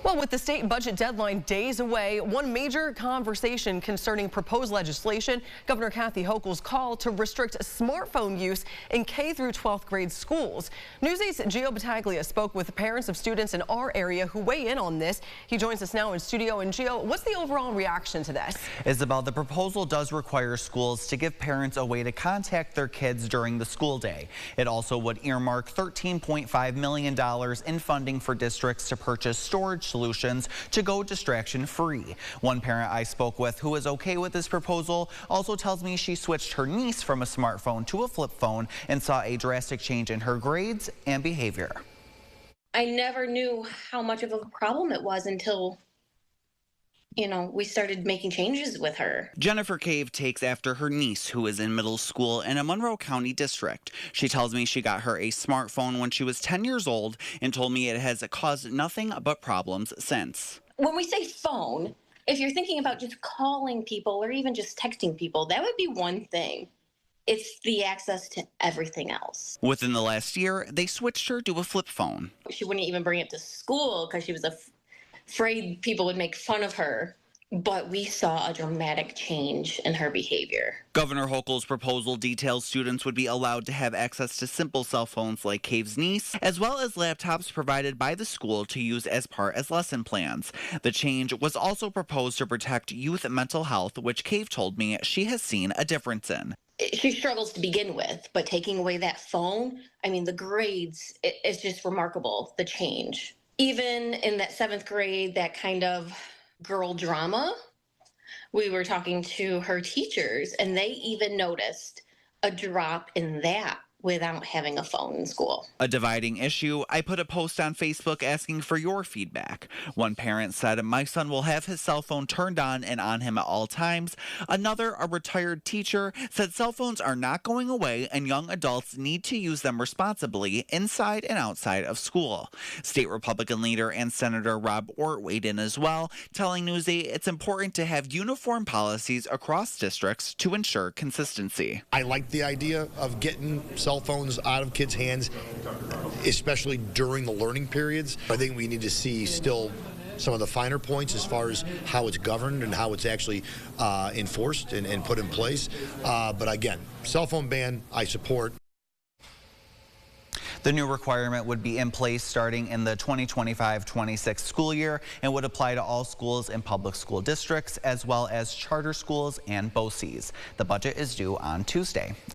Well, with the state budget deadline days away, one major conversation concerning proposed legislation, Governor Kathy Hochul's call to restrict smartphone use in K through 12th grade schools. News 8's Gio Battaglia spoke with parents of students in our area who weigh in on this. He joins us now in studio. And Gio, what's the overall reaction to this? Isabel, the proposal does require schools to give parents a way to contact their kids during the school day. It also would earmark $13.5 million in funding for districts to purchase storage solutions to go distraction-free. One parent I spoke with who is okay with this proposal also tells me she switched her niece from a smartphone to a flip phone and saw a drastic change in her grades and behavior. I never knew how much of a problem it was until we started making changes with her. Jennifer Cave takes after her niece, who is in middle school in a Monroe County district. She tells me she got her a smartphone when she was 10 years old and told me it has caused nothing but problems since. When we say phone, if you're thinking about just calling people or even just texting people, that would be one thing. It's the access to everything else. Within the last year, they switched her to a flip phone. She wouldn't even bring it to school because she was afraid people would make fun of her. But we saw a dramatic change in her behavior. Governor Hochul's proposal details students would be allowed to have access to simple cell phones like Cave's niece, as well as laptops provided by the school to use as part as lesson plans. The change was also proposed to protect youth mental health, which Cave told me she has seen a difference in. She struggles to begin with, but taking away that phone, the grades, it's just remarkable, the change. Even in that 7th grade, that kind of girl drama, we were talking to her teachers and they even noticed a drop in that without having a phone in school. A dividing issue. I put a post on Facebook asking for your feedback. One parent said, "My son will have his cell phone turned on and on him at all times." Another, a retired teacher, said cell phones are not going away and young adults need to use them responsibly inside and outside of school. State Republican leader and Senator Rob Ortt weighed in as well, telling News 8 it's important to have uniform policies across districts to ensure consistency. I like the idea of getting cell phones out of kids' hands, especially during the learning periods. I think we need to see still some of the finer points as far as how it's governed and how it's actually enforced and put in place. But again, cell phone ban, I support. The new requirement would be in place starting in the 2025-26 school year and would apply to all schools in public school districts as well as charter schools and BOCES. The budget is due on Tuesday.